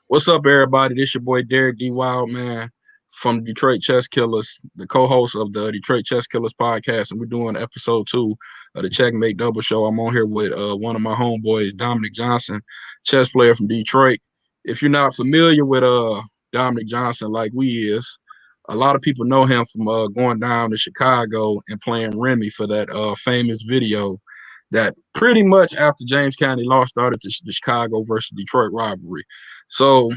What's up, everybody? This your boy Derek D. Wild, man, from Detroit Chess Killers, the co-host of the Detroit Chess Killers podcast, and we're doing episode 2 of the Checkmate Double Show. I'm on here with one of my homeboys, Dominic Johnson, chess player from Detroit. If you're not familiar with Dominic Johnson like we is, a lot of people know him from going down to Chicago and playing Remy for that famous video that pretty much after James County lost started the Chicago versus Detroit rivalry. So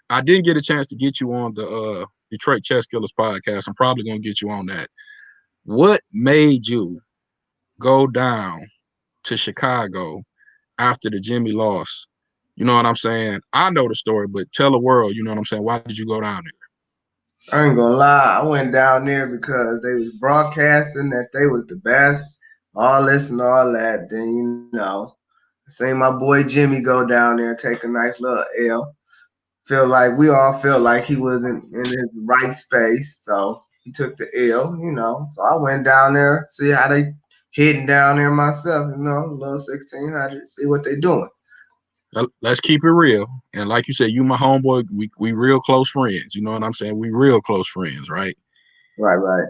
I didn't get a chance to get you on the Detroit Chess Killers podcast. I'm probably going to get you on that. What made you go down to Chicago after the Jimmy loss? You know what I'm saying? I know the story, but tell the world, you know what I'm saying? Why did you go down there? I ain't gonna lie, I went down there because they was broadcasting that they was the best, all this and all that. Then I seen my boy Jimmy go down there and take a nice little L. We all felt like he wasn't in his right space, so he took the L. So I went down there, see how they hitting down there myself, little 1600, see what they doing. Let's keep it real. And like you said, you my homeboy, we real close friends. You know what I'm saying? We real close friends, right? Right.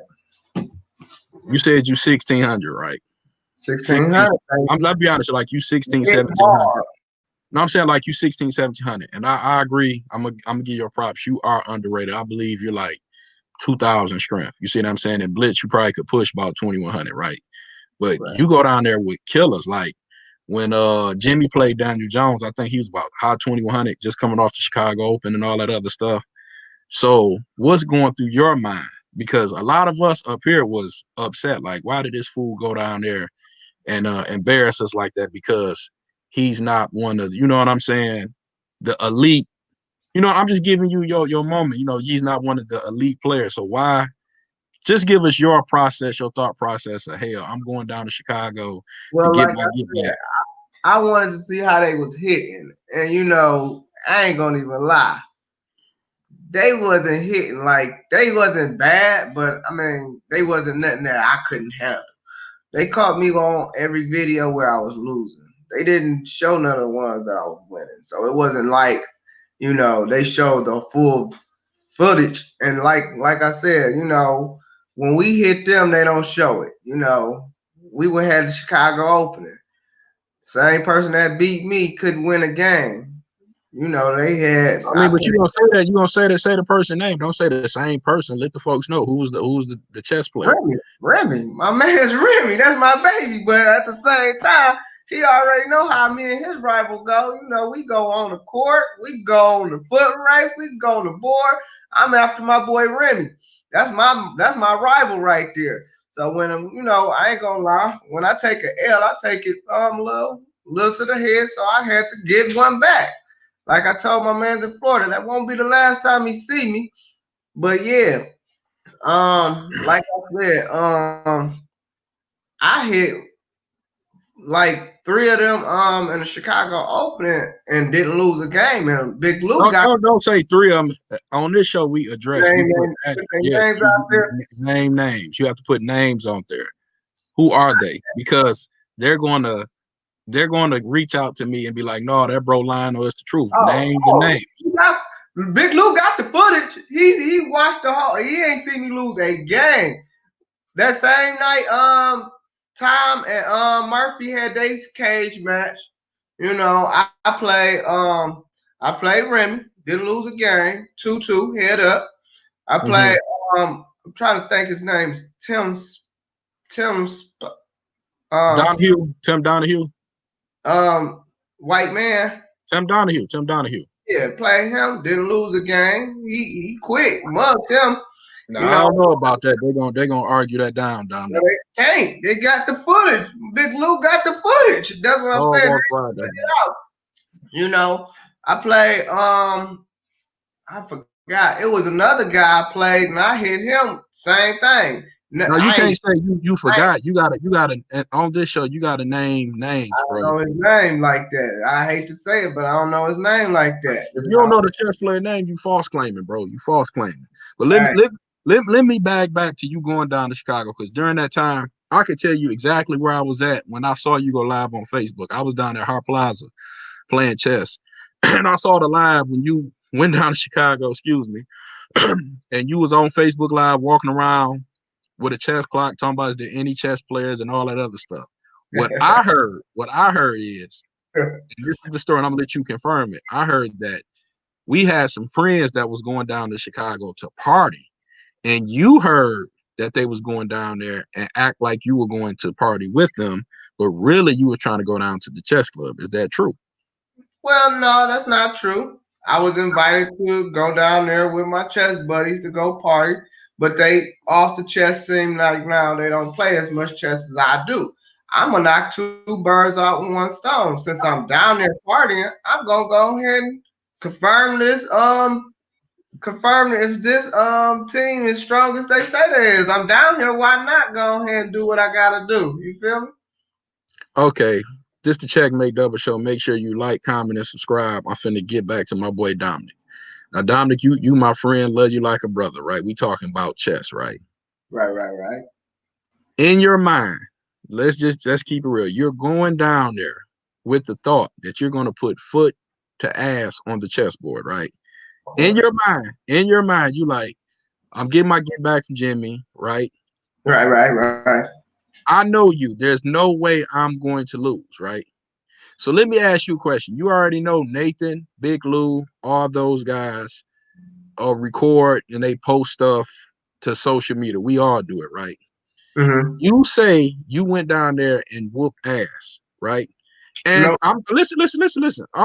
You said you 1600, right? 1600. Let's be honest, like you 16, 1700. No, I'm saying like you 16, 1700. And I agree. I'm gonna give you props. You are underrated. I believe you're like 2000 strength. You see what I'm saying? In blitz, you probably could push about 2100, right? But Right. you go down there with killers. Like when Jimmy played Daniel Jones, I think he was about high 2100, just coming off the Chicago Open and all that other stuff. So what's going through your mind? Because a lot of us up here was upset. Like, why did this fool go down there and embarrass us like that? Because he's not one of, you know what I'm saying, the elite. You know, I'm just giving you your moment. You know, he's not one of the elite players. So why? Just give us your process, your thought process of, hell, I'm going down to Chicago to get my get back. I wanted to see how they was hitting. And I ain't gonna even lie. They wasn't hitting, like they wasn't bad, but I mean they wasn't nothing that I couldn't handle. They caught me on every video where I was losing. They didn't show none of the ones that I was winning. So it wasn't like, they showed the full footage. And like I said, when we hit them, they don't show it. We would have the Chicago opening. Same person that beat me couldn't win a game. They had. I mean, but you gonna say that? You gonna say the person name? Don't say the same person. Let the folks know who's the chess player. Remy, my man's Remy. That's my baby. But at the same time, he already know how me and his rival go. We go on the court, we go on the foot race, we go on the board. I'm after my boy Remy. That's my rival right there. So when I ain't gonna lie, when I take an L, I take it little to the head. So I had to get one back. Like I told my man in Florida, that won't be the last time he see me. But yeah, like I said, I hit like 3 of them in the Chicago Opening and didn't lose a game. And Big Lou don't say 3 of them. On this show, we address name names. You have to put names on there. Who are they? Because they're going to reach out to me and be like, no, that bro lying or it's the truth. Name the names. Big Lou got the footage. He watched the whole. He ain't seen me lose a game. That same night, Tom and Murphy had their cage match. I played Remy, didn't lose a game, 2-2, head up. I played I'm trying to think his name's Tim Donahue. White man. Tim Donahue. Yeah, played him, didn't lose a game. He quit, mugged him. No, I don't know about that. They're gonna argue that down. No, they can't. They got the footage. Big Lou got the footage. That's what I'm saying. I played. I forgot. It was another guy I played, and I hit him. Same thing. No, you can't say you forgot. You gotta on this show. You gotta name names, bro. I don't know his name like that. I hate to say it, but I don't know his name like that. If you don't know the chess player name, you false claiming, bro. You false claiming. But let me back to you going down to Chicago, because during that time, I could tell you exactly where I was at when I saw you go live on Facebook. I was down at Hart Plaza playing chess, and I saw the live when you went down to Chicago, excuse me, and you was on Facebook Live walking around with a chess clock talking about is there any chess players and all that other stuff. What I heard is, and this is the story, and I'm gonna let you confirm it. I heard that we had some friends that was going down to Chicago to party, and you heard that they was going down there and act like you were going to party with them, but really you were trying to go down to the chess club. Is that true? Well, no, that's not true. I was invited to go down there with my chess buddies to go party, but they off the chess seem like now they don't play as much chess as I do. I'm gonna knock two birds out with one stone. Since I'm down there partying, I'm gonna go ahead and confirm this. Confirm if this team is strong as they say they is. I'm down here. Why not go ahead and do what I gotta do? You feel me? Okay. Just to Checkmate Double Show, make sure you like, comment, and subscribe. I'm finna get back to my boy Dominic. Now, Dominic, you my friend, love you like a brother, right? We talking about chess, right? Right. In your mind, let's keep it real. You're going down there with the thought that you're gonna put foot to ass on the chessboard, right? In your mind, you like, I'm getting my get back from Jimmy, right? Right. I know you. There's no way I'm going to lose, right? So let me ask you a question. You already know Nathan, Big Lou, all those guys record and they post stuff to social media. We all do it, right? Mm-hmm. You say you went down there and whooped ass, right? And Nope. I'm listen.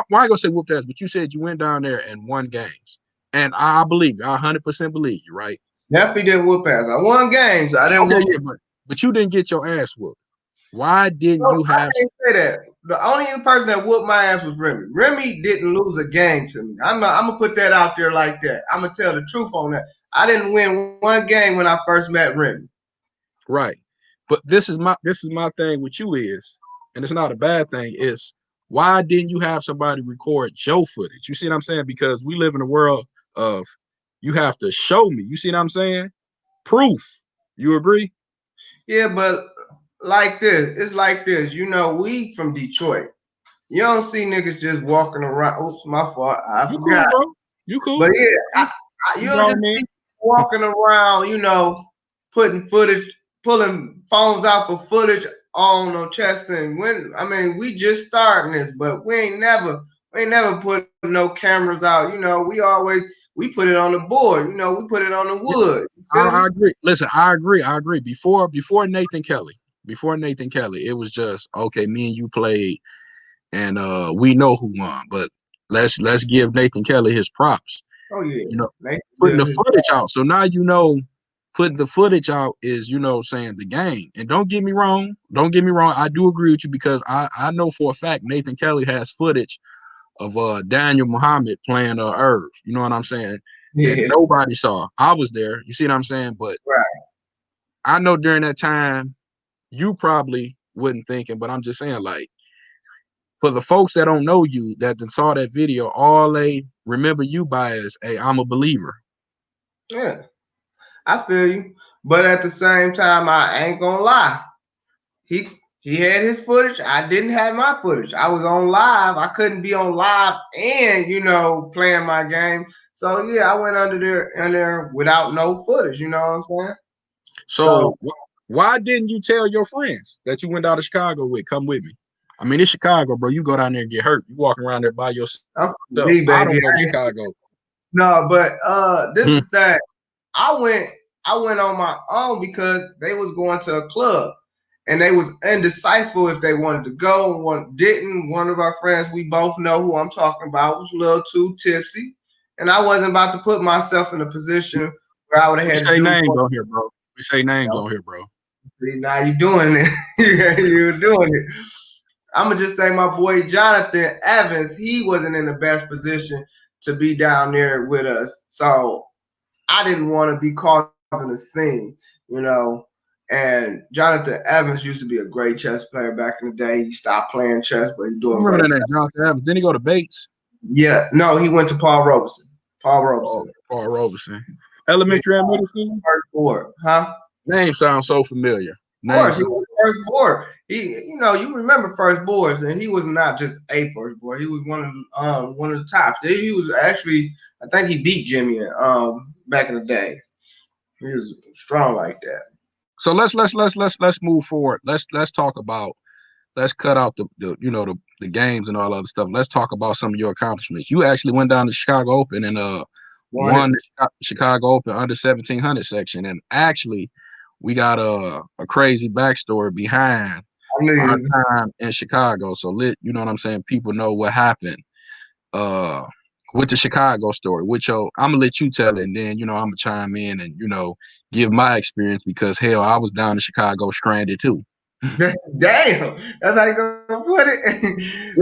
Why I gonna say whooped ass? But you said you went down there and won games, and I believe you. I 100% believe you, right? Definitely didn't whoop ass. I won games. I didn't Okay, whoop. yeah, but you didn't get your ass whooped. Why didn't No, you I have? can't say that. The only person that whooped my ass was Remy. Remy didn't lose a game to me. I'm gonna put that out there like that. I'm gonna tell the truth on that. I didn't win one game when I first met Remy. Right. But this is my thing with you is, and it's not a bad thing, is why didn't you have somebody record your footage? You see what I'm saying? Because we live in a world of you have to show me. You see what I'm saying? Proof. You agree? Yeah, but like this, it's like this. You know, we from Detroit. You don't see niggas just walking around. Oops, my fault. I You cool, forgot. bro. You cool. But yeah, You you don't grown just man. see walking around, putting footage, pulling phones out for footage on no chess. And we just starting this, but we ain't never put no cameras out. We put it on the board. We put it on the wood. You feel me? I agree. Listen, I agree. Before Nathan Kelly, it was just okay, me and you played and we know who won. But let's give Nathan Kelly his props. Oh yeah, Putting the footage out. So now putting the footage out is saying the game. And don't get me wrong. I do agree with you because I know for a fact Nathan Kelly has footage of Daniel Muhammad playing Irv. You know what I'm saying? That yeah. nobody saw. I was there. You see what I'm saying? But Right. I know during that time you probably wasn't thinking, but I'm just saying, like, for the folks that don't know you that saw that video, all they remember you by is, hey, I'm a believer. Yeah, I feel you. But at the same time, I ain't gonna lie. He he had his footage. I didn't have my footage. I was on live. I couldn't be on live and playing my game. So yeah, I went under there without no footage. You know what I'm saying? So why didn't you tell your friends that you went down to Chicago with? Come with me. I mean, it's Chicago, bro. You go down there and get hurt. You walking around there by yourself. I'm me, I baby. don't go to Chicago. No, but this is that I went on my own because they was going to a club and they was indecisive if they wanted to go and one didn't. One of our friends, we both know who I'm talking about, was a little too tipsy, and I wasn't about to put myself in a position where I would have We had to say do. names on here, bro. We say names on here, bro. See, now you doing it. You're doing it. I'm gonna just say my boy Jonathan Evans, he wasn't in the best position to be down there with us. So I didn't want to be causing a scene, you know. And Jonathan Evans used to be a great chess player back in the day. He stopped playing chess, but he's doing I remember great. that name, Jonathan Evans. Didn't he go to Bates? Yeah, no, he went to Paul Robeson. Paul Robeson. Paul Robeson. Elementary and middle school? First board, huh? Name sounds so familiar. Of course, he was first board. You remember first boards, and he was not just a first board. He was one of the tops. He was actually, I think he beat Jimmy back in the days. He was strong like that. So let's move forward. Let's talk about. Let's cut out the games and all other stuff. Let's talk about some of your accomplishments. You actually went down to Chicago Open and won the Chicago Open under 1700 section. And actually, we got a crazy backstory behind our time in Chicago. So you know what I'm saying? People know what happened with the Chicago story. I'm gonna let you tell it, and then I'm gonna chime in and give my experience because hell, I was down in Chicago stranded too. Damn, that's how you gonna put it.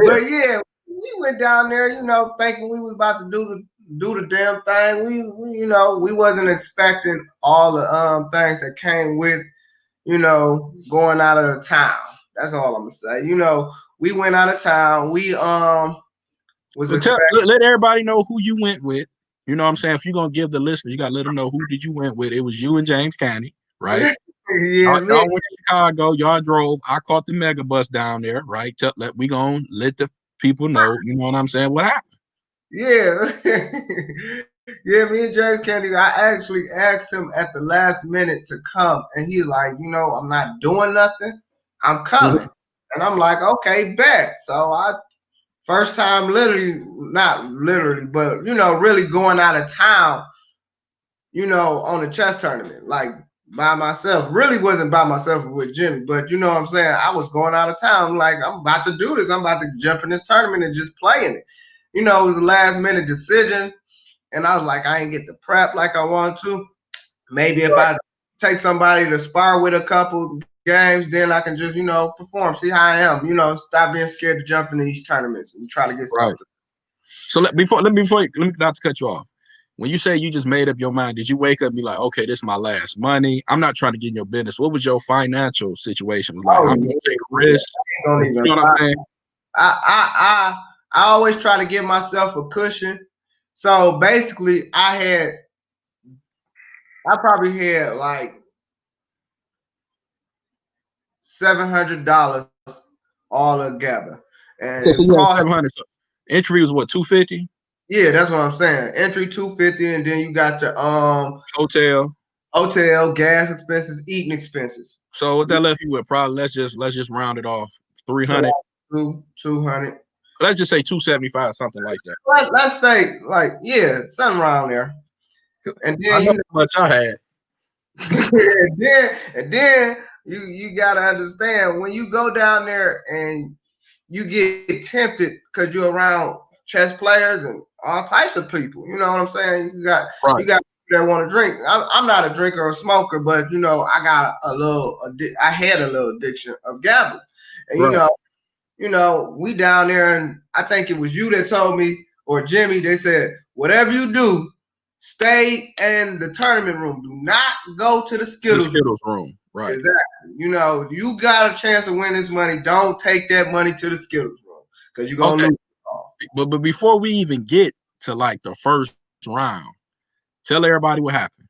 But yeah, we went down there, thinking we was about to do the damn thing. We wasn't expecting all the things that came with, going out of the town. That's all I'm gonna say. We went out of town. We let everybody know who you went with. You know what I'm saying? If you're gonna give the listeners, you gotta let them know who did you went with. It was you and James County, right? Yeah, y'all went to Chicago. Y'all drove. I caught the mega bus down there, right? We gonna let the people know. You know what I'm saying? What happened? Yeah, yeah. Me and James Candy. I actually asked him at the last minute to come, and he's like, I'm not doing nothing. I'm coming, and I'm like, okay, bet. So first time, not literally, but really going out of town, on a chess tournament, like by myself. Really wasn't by myself with Jimmy, but you know what I'm saying? I was going out of town. Like, I'm about to do this. I'm about to jump in this tournament and just playing it. It was a last minute decision. And I was like, I ain't get the prep like I want to. Maybe if I take somebody to spar with a couple games, then I can just, perform, see how I am, stop being scared to jump into these tournaments and try to get something. So let me not to cut you off. When you say you just made up your mind, did you wake up and be like, okay, this is my last money? I'm not trying to get in your business. What was your financial situation? Was like, I'm gonna take a risk. You know what I'm saying? I always try to give myself a cushion. So basically, I probably had like $700 all together, and so cost 700. So entry was what, 250? Yeah, that's what I'm saying. Entry 250, and then you got your hotel, gas expenses, eating expenses. So what that left you with? Probably let's just round it off. 300. 200. Let's just say 275, something like that. Let's say something around there. And then I know how much I had. and then you gotta understand when you go down there and you get tempted because you're around chess players and all types of people. You know what I'm saying? You got people that want to drink. I'm not a drinker or smoker, but I got I had a little addiction of gambling, and we down there, and I think it was you that told me or Jimmy. They said whatever you do, stay in the tournament room. Do not go to the Skittles room. Right. Exactly. You got a chance to win this money. Don't take that money to the Skittles room because you're gonna lose. But before we even get to like the first round, tell everybody what happened.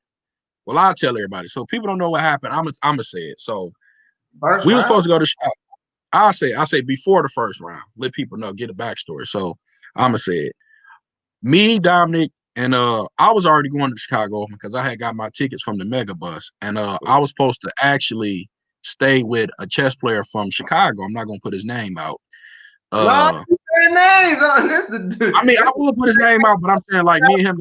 Well, I'll tell everybody. So people don't know what happened. I'm gonna say it. So we were supposed to go to Chicago. I say before the first round. Let people know, get a backstory. So I'm gonna say it. Me, Dominic, and I was already going to Chicago because I had got my tickets from the Mega Bus, and I was supposed to actually stay with a chess player from Chicago. I'm not gonna put his name out. Names on this. I mean, I will put his name out, but I'm saying like me and him.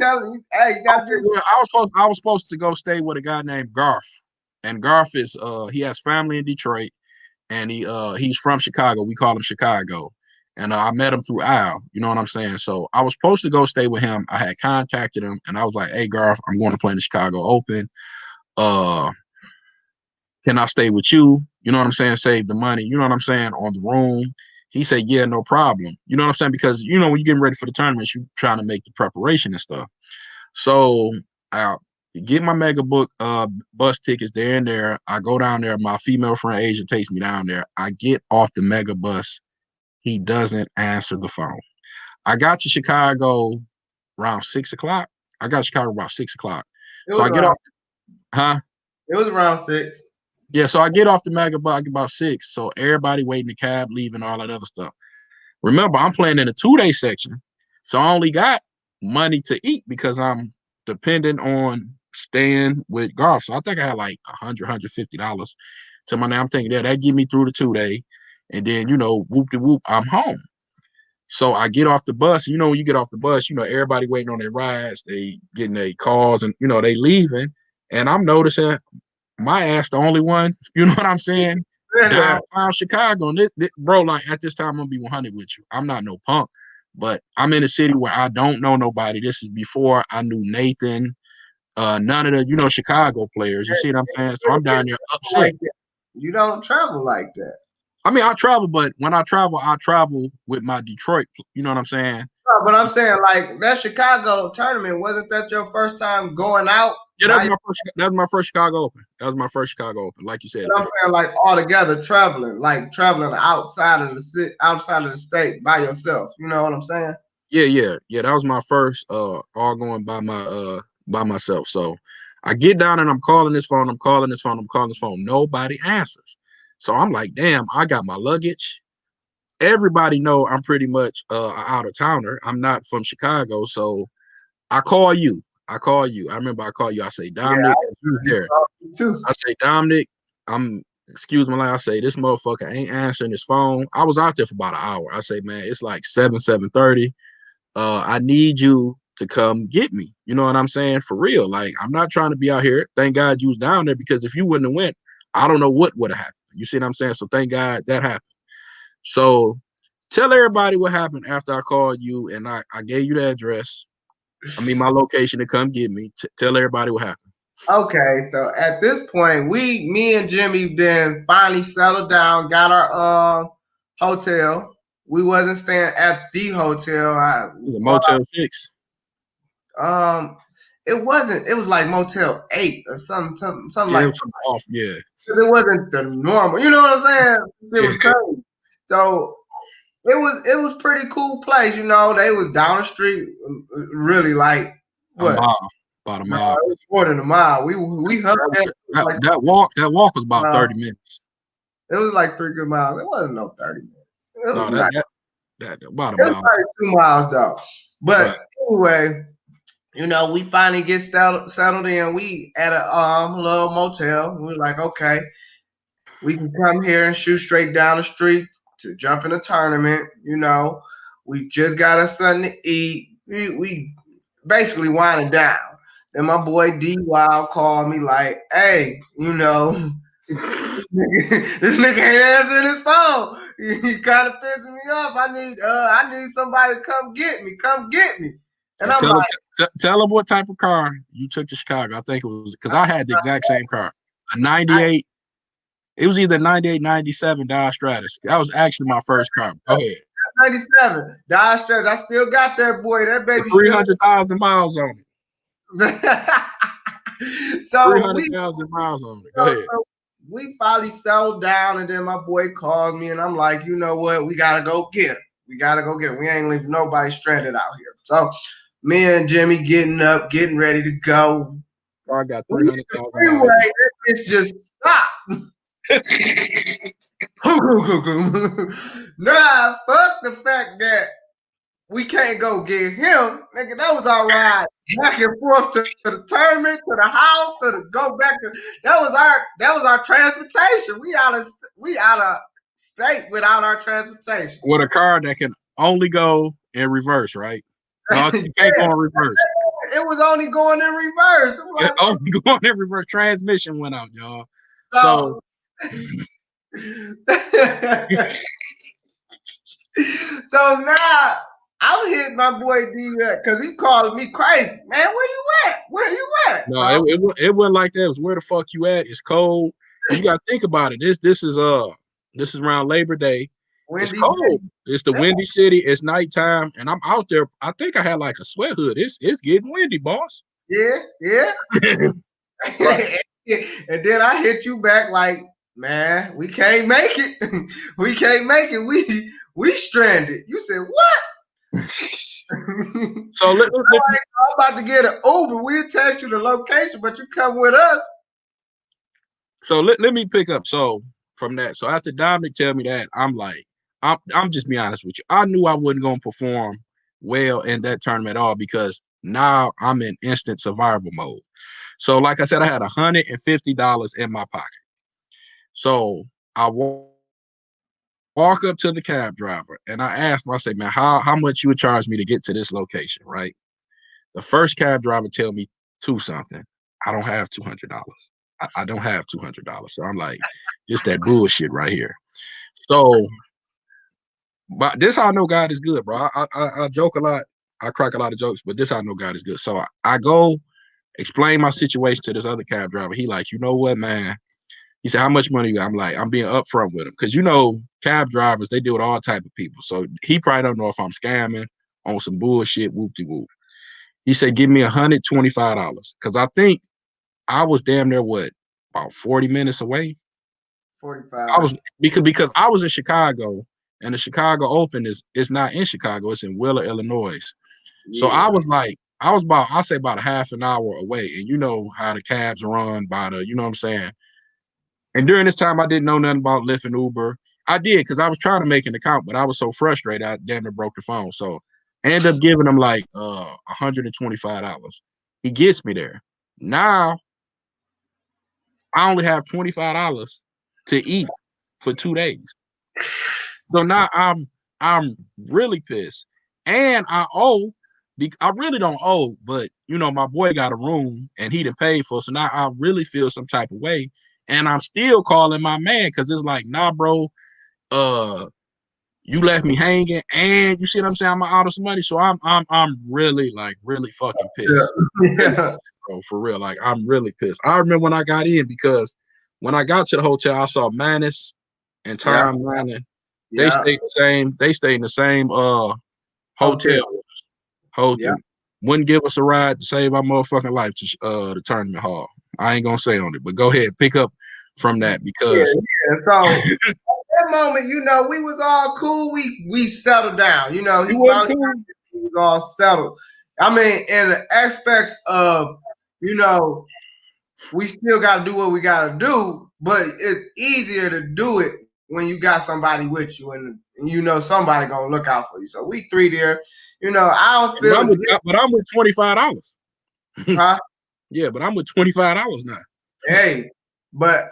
Telling you, hey, you gotta do. I was supposed to go stay with a guy named Garth, and Garth is he has family in Detroit, and he's from Chicago. We call him Chicago. And I met him through Al, you know what I'm saying? So I was supposed to go stay with him. I had contacted him, and I was like, hey, Garth, I'm going to play in the Chicago Open. Can I stay with you? You know what I'm saying? Save the money, you know what I'm saying, on the room. He said, yeah, no problem. You know what I'm saying? Because, when you're getting ready for the tournament, you're trying to make the preparation and stuff. So I get my mega book bus tickets there and there. I go down there. My female friend Asia takes me down there. I get off the mega bus. He doesn't answer the phone. I got to Chicago around 6 o'clock. I got to Chicago about 6 o'clock. So I get off. Huh? It was around 6. Yeah, so I get off the Mag about 6. So everybody waiting the cab, leaving, all that other stuff. Remember, I'm playing in a 2-day section. So I only got money to eat because I'm dependent on staying with Garth. So I think I had like $150 to my name. I'm thinking that give me through the 2 day. And then, whoop de whoop, I'm home. So I get off the bus. When you get off the bus, everybody waiting on their rides. They getting their calls and, they leaving. And I'm noticing my ass the only one, you know what I'm saying? Downtown Chicago. And bro, like at this time, I'm gonna be 100 with you. I'm not no punk, but I'm in a city where I don't know nobody. This is before I knew Nathan, none of the, Chicago players. You see what I'm saying? So I'm down there upset. You don't travel like that. I mean, I travel, but when I travel with my Detroit. You know what I'm saying? No, but I'm saying like that Chicago tournament, wasn't that your first time going out? Yeah, that was my first Chicago Open. That was my first Chicago Open, like you said. I'm saying like all together traveling outside of the city, outside of the state by yourself. You know what I'm saying? Yeah. That was my first all going by myself. So I get down and I'm calling this phone. Nobody answers. So I'm like, damn, I got my luggage. Everybody know I'm pretty much out of towner. I'm not from Chicago. So I call you. I remember I call you. I say, Dominic, there. I say, Dominic, excuse my language. I say, this motherfucker ain't answering his phone. I was out there for about an hour. I say, man, it's like 7:30. I need you to come get me. You know what I'm saying? For real. Like, I'm not trying to be out here. Thank God you was down there, because if you wouldn't have went, I don't know what would have happened. You see what I'm saying? So thank God that happened. So tell everybody what happened after I called you and I gave you the address. My location to come get me. Tell everybody what happened. Okay, so at this point, me and Jimmy then finally settled down, got our hotel. We wasn't staying at the hotel. It was a Motel 6. It wasn't. It was like Motel 8 or something like. It was something off. Yeah. It wasn't the normal. You know what I'm saying? It was crazy. So it was pretty cool place. They was down the street, really like what? About a mile. It was more than a mile. We hugged that walk was about 30 minutes. It was like 3 good miles. It wasn't no 30 minutes. No, that about a mile. It was mile. probably 2 miles though. But anyway, we finally get settled in. We at a little motel. We were like, okay, we can come here and shoot straight down the street to jump in a tournament. We just got us something to eat. We basically winding down. Then my boy D Wild called me like, hey, this nigga ain't answering his phone. He kind of pissing me off. I need somebody to come get me. And I'm like, tell him what type of car you took to Chicago. I think it was because I had the exact same car, a 98. It was either 98, 97 Dodge Stratus. That was actually my first car. Go ahead. 97 Dodge Stratus. I still got that boy. That baby. 300,000 miles on it. So 300,000 miles on it. Go ahead. We finally settled down, and then my boy calls me, and I'm like, you know what? We gotta go get him. We ain't leaving nobody stranded out here. So me and Jimmy getting up, getting ready to go. I got 300,000. Anyway, it's just stop. Nah, fuck the fact that we can't go get him. Nigga, that was our ride back and forth to the tournament, to the house, go back to that was our transportation. We out of state without our transportation. With a car that can only go in reverse, right? No, you can't go in reverse. It was only going in reverse. Only going in reverse. Transmission went out, y'all. So so now I'm hitting my boy D because he called me crazy. Man, where you at? No, it wasn't like that. It was where the fuck you at? It's cold. You gotta think about it. This is around Labor Day. It's cold. City. It's the windy city. It's nighttime, and I'm out there. I think I had like a sweat hood. It's getting windy, boss. Yeah. And then I hit you back like, man, we can't make it. We stranded. You said what? So I'm about to get an Uber. We'll text you the location, but you come with us. So let me pick up. So from that, so after Dominic tell me that, I'm like, I'm just be honest with you. I knew I wasn't gonna perform well in that tournament at all because now I'm in instant survival mode. So like I said, I had $150 in my pocket. So I walk up to the cab driver and I asked him, I said, man, how much you would charge me to get to this location, right? The first cab driver tell me two something. I don't have $200. I don't have $200. So I'm like, just that bullshit right here. So, but this how I know God is good, bro. I joke a lot. I crack a lot of jokes, but this how I know God is good. So I go explain my situation to this other cab driver. He like, you know what, man? He said, how much money you got? I'm like, I'm being upfront with him. Because, cab drivers, they deal with all type of people. So he probably don't know if I'm scamming on some bullshit, whoop-de-whoop. He said, give me $125. Because I think I was damn near, about 40 minutes away? 45. I was because I was in Chicago, and the Chicago Open is not in Chicago. It's in Wheeler, Illinois. So Yeah. I was about, I'll say about a half an hour away. And you know how the cabs run by the, you know what I'm saying? And during this time, I didn't know nothing about Lyft and Uber. I did because I was trying to make an account, but I was so frustrated, I damn near broke the phone. So I ended up giving him like $125. He gets me there. Now I only have $25 to eat for 2 days. So now I'm really pissed. And I really don't owe, but my boy got a room and he didn't pay for it. So now I really feel some type of way. And I'm still calling my man because it's like, nah, bro, you left me hanging, and you see what I'm saying? I'm out of some money. So I'm really fucking pissed. Yeah. Bro, for real. Like, I'm really pissed. I remember when I got in because when I got to the hotel, I saw Manus and Tom Lannon. They Yeah. stayed the same. They stayed in the same hotel. Yeah. Wouldn't give us a ride to save our motherfucking life to the tournament hall. I ain't gonna say on it, but go ahead, pick up from that because So at that moment, we was all cool. We settled down. He wasn't finally cool. was all settled. I mean, in the aspects of, we still got to do what we got to do, but it's easier to do it when you got somebody with you and somebody gonna look out for you. So we three there. I don't feel. But I'm with $25. Huh? Yeah, but I'm with $25 now. Hey, but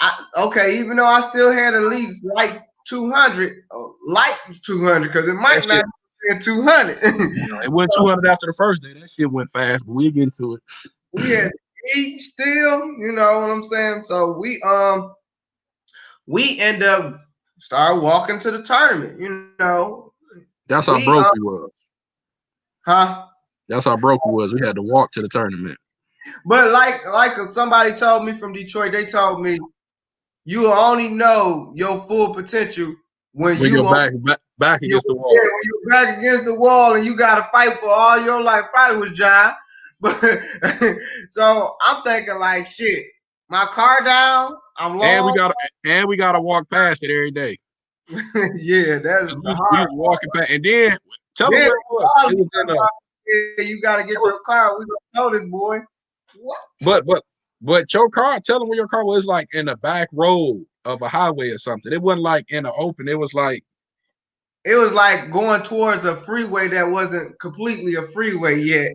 even though I still had at least like 200, because it might not be 200. It went 200 after the first day. That shit went fast, but we'll get into it. We had to eat still, you know what I'm saying? So we end up start walking to the tournament, That's how broke we was. Huh? That's how broke we was. We had to walk to the tournament. But like somebody told me from Detroit, they told me you only know your full potential when you're back against the wall. Yeah, when you're back against the wall and you got to fight for all your life. Probably was John, but so I'm thinking like, shit, my car down. I'm long. And we gotta walk past it every day. Yeah, that is we was walking past, and then tell them where it was. It was in you got to get your car. We gonna know this boy. What? But your car, tell them where your car was, like in the back road of a highway or something. It wasn't like in the open. It was like going towards a freeway that wasn't completely a freeway yet.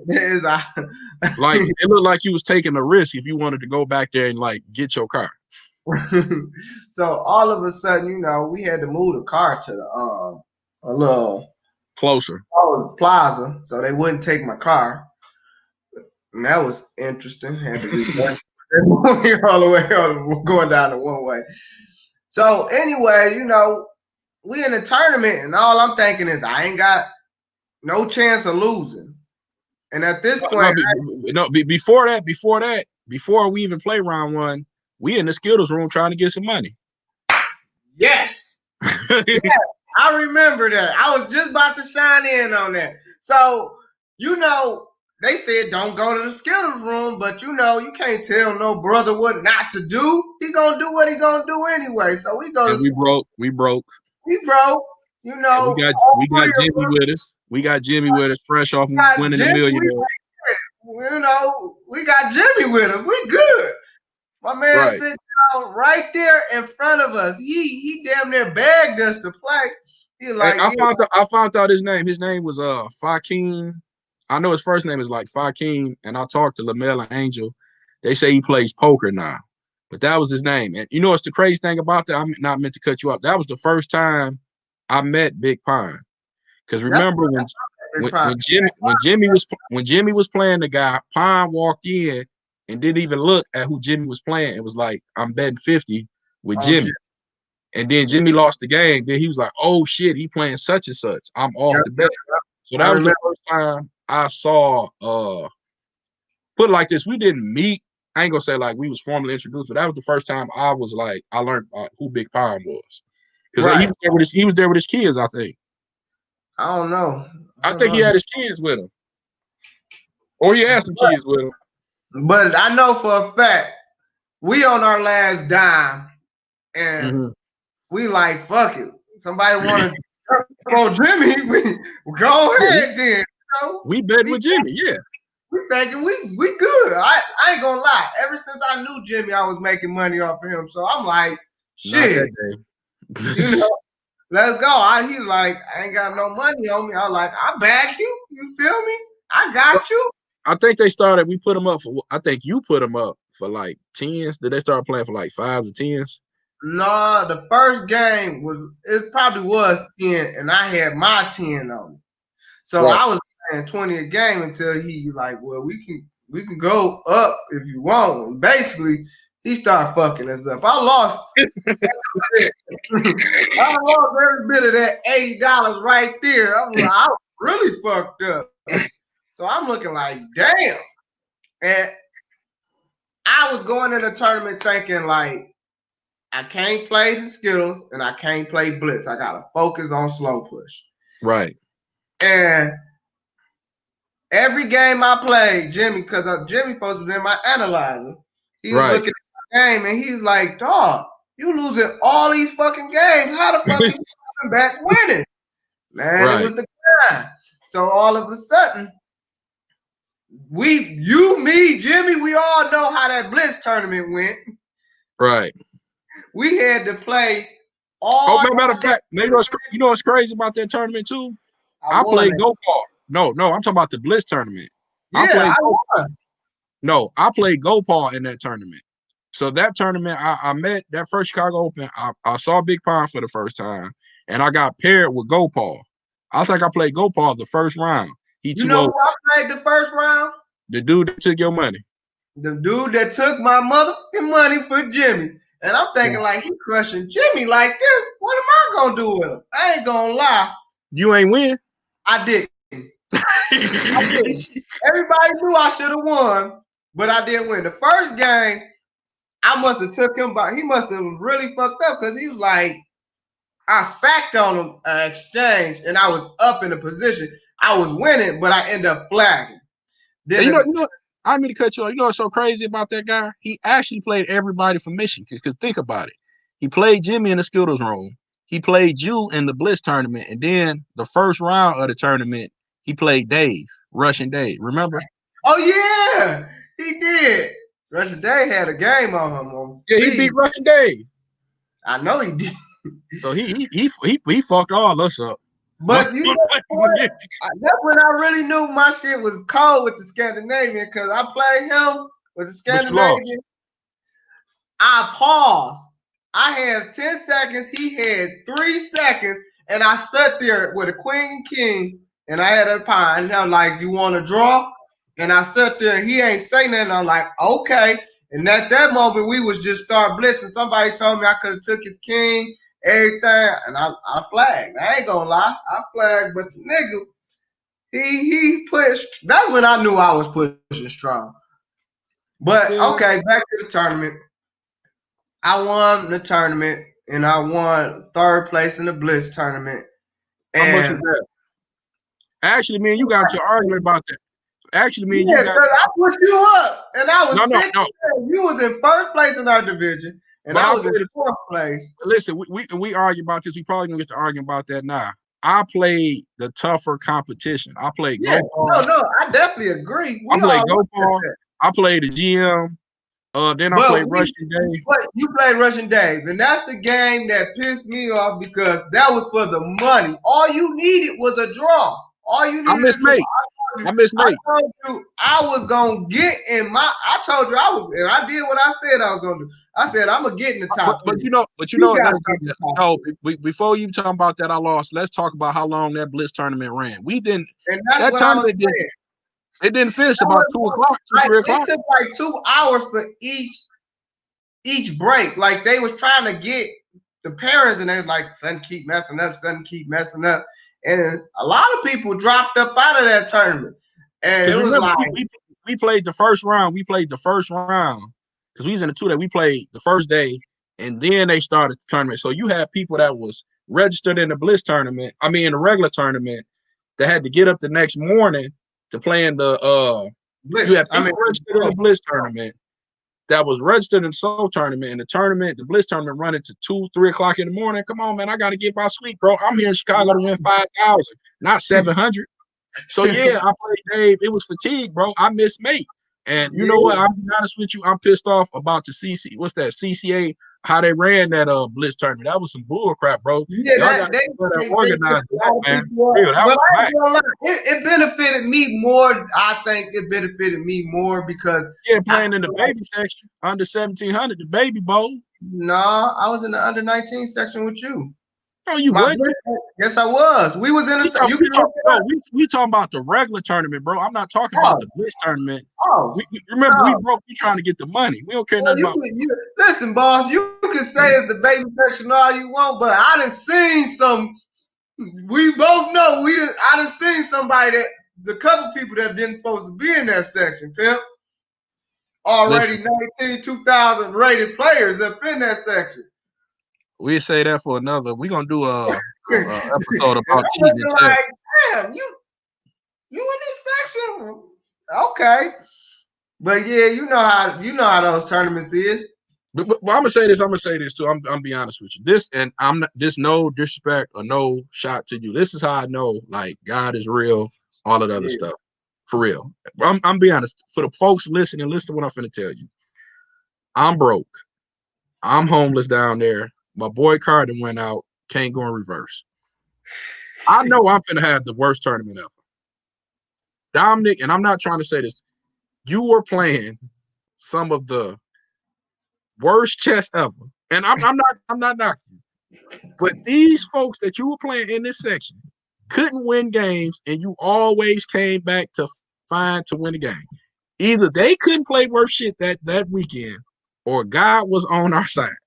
Like it looked like you was taking a risk if you wanted to go back there and like get your car. So all of a sudden, we had to move the car to the a little closer plaza, so they wouldn't take my car. And that was interesting. Had to be all the way going down the one way. So anyway, we in the tournament, and all I'm thinking is I ain't got no chance of losing. And at this point, before we even play round one, we in the Skittles room trying to get some money. Yes. Yes, I remember that. I was just about to shine in on that. So, they said don't go to the Skittles room, but you can't tell no brother what not to do. He gonna do what he gonna do anyway. So we go. And we broke. We broke. We broke. We got Jimmy with us. We got Jimmy with us, fresh off winning the millionaire. We got Jimmy with us. We good. My man said right there in front of us. He damn near begged us to play. He like, I found out his name. His name was Fakeem. I know his first name is like Fakeem, and I talked to Lamella Angel. They say he plays poker now, but that was his name. And you know what's the crazy thing about that? I'm not meant to cut you off. That was the first time I met Big Pine. Because remember when Jimmy was playing the guy, Pine walked in and didn't even look at who Jimmy was playing. It was like, I'm betting 50 with Jimmy. shit. And then Jimmy lost the game. Then he was like, oh shit, he playing such and such. I'm off the bet. So that was the first time I saw put it like this. We didn't meet. I ain't gonna say like we was formally introduced, but that was the first time I was like, I learned who Big Pine was. Because he was there with his kids, I think. I don't know. I think he had his kids with him. Or he had some kids with him. But I know for a fact, we on our last dime and we like, fuck it. Somebody want to go Jimmy, go ahead then. You know? We bet with Jimmy, yeah. We thinking we good. I ain't gonna lie. Ever since I knew Jimmy, I was making money off of him. So I'm like, shit. You know, let's go. He's like, I ain't got no money on me. I was like, I back you. You feel me? I got you. I think they started, we put them up for, I think you put them up for like 10s. Did they start playing for like 5s or 10s? No, the first game it probably was 10, and I had my 10 on it. So I was playing 20 a game until he like, well, we can go up if you want. And basically, he started fucking us up. I lost every bit of that $80 right there. I was really fucked up. So I'm looking like, damn. And I was going in the tournament thinking like, I can't play the Skittles and I can't play Blitz. I gotta focus on slow push. Right. And every game I played, Jimmy, because Jimmy supposed to be my analyzer. He was looking at the game and he's like, dog, you losing all these fucking games. How the fuck you coming back winning? Man, it was the guy. So all of a sudden, you, me, Jimmy, we all know how that Blitz tournament went. Right. We had to play all. Oh, matter of fact, you know what's crazy about that tournament too? I played Gopal. No, I'm talking about the Blitz tournament. Yeah, I played Gopal in that tournament. So that tournament, I met that first Chicago Open. I saw Big Pine for the first time, and I got paired with Gopal. I think I played Gopal the first round. You know who I played the first round? The dude that took your money. The dude that took my motherfucking money for Jimmy. And I'm thinking like he crushing Jimmy like this. What am I gonna do with him? I ain't gonna lie. You ain't win. I didn't. Everybody knew I should have won, but I didn't win. The first game, I must have took him by. He must have really fucked up because he's like, I sacked on him exchange, and I was up in the position. I was winning, but I ended up flagging. Then you know, I didn't mean to cut you off. You know what's so crazy about that guy? He actually played everybody from Michigan. Because think about it. He played Jimmy in the Skittles room. He played you in the Blitz tournament. And then the first round of the tournament, he played Dave, Russian Dave. Remember? Oh, yeah. He did. Russian Dave had a game on him. Yeah, he beat Russian Dave. I know he did. So he fucked all us up. But you know, that's when I really knew my shit was cold with the Scandinavian because I played him with the Scandinavian. I paused. I had 10 seconds. He had 3 seconds. And I sat there with a queen king and I had a pie. And I'm like, you want to draw? And I sat there and he ain't saying nothing. I'm like, okay. And at that moment, we was just start blitzing. Somebody told me I could have took his king. Everything, and I flagged. I ain't gonna lie, I flagged, but the nigga, he pushed. That's when I knew I was pushing strong. But okay, back to the tournament. I won the tournament, and I won 3rd place in the Blitz tournament. And how much was that? Actually, man, you got your argument about that. Actually, man, because I pushed you up, and I was no. You was in 1st place in our division. And I was in 4th place. Listen, we argue about this. We probably gonna get to argue about that now. I played the tougher competition. I played Gopal. No, I definitely agree. I played Gopal. I played the GM. Then I played Russian Day. But you played Russian Dave, and that's the game that pissed me off because that was for the money. All you needed was a draw. All you I needed miss a draw. Mate. I miss I Mate. told you I was gonna get in my. I told you I was, and I did what I said I was gonna do. I said I'm gonna get in the top. But you know, before you talk about that, I lost. Let's talk about how long that Blitz tournament ran. We didn't. And that's That what I was tournament didn't. saying. It didn't finish about 2:00, 3 o'clock. It took like 2 hours for each break. Like they was trying to get the parents, and they was like, "Son, keep messing up. Son, keep messing up." And a lot of people dropped up out of that tournament. And it was remember, like we played the first round. We played the first round because we was in the two that we played the first day, and then they started the tournament. So you had people that was registered in the Blitz tournament. I mean, in the regular tournament, that had to get up the next morning to play in the Blitz. You had people registered in the Blitz tournament that was registered in the Soul tournament, and the Blitz tournament running to 2, 3 o'clock in the morning. Come on, man, I got to get my sleep, bro. I'm here in Chicago to win 5,000, not 700. So yeah, I played Dave. It was fatigue, bro. I miss Mate, and you know what? I'll be honest with you. I'm pissed off about the What's that? CCA. How they ran that Blitz tournament. That was some bull crap, bro. Yeah, they organized that, man. Real, that was but it benefited me more. I think it benefited me more because playing in the baby section under 1,700, the baby bowl. No, I was in the under 19 section with you. Oh, you what? Yes, I was. We was in the. We talking about the regular tournament, bro. I'm not talking about the Blitz tournament. Remember, we broke. We trying to get the money. We don't care nothing about. Listen, boss. You can say it's the baby section all you want, but I done seen some. We both know I done seen somebody the couple people that didn't supposed to be in that section, Pimp. Already 2000 rated players up in that section. We say that for another. We're gonna do a episode about cheating in chess. Damn, you in this section? Okay, but yeah, you know how those tournaments is. But I'm gonna say this. Too. I'm be honest with you. This no disrespect or no shot to you. This is how I know like God is real. All of the other stuff, for real. I'm be honest. For the folks listening, listen to what I'm finna tell you. I'm broke. I'm homeless down there. My boy Carden went out. Can't go in reverse. I know I'm finna have the worst tournament ever. Dominic, and I'm not trying to say this. You were playing some of the worst chess ever, and I'm not knocking you. But these folks that you were playing in this section couldn't win games, and you always came back to win a game. Either they couldn't play worth shit that weekend, or God was on our side.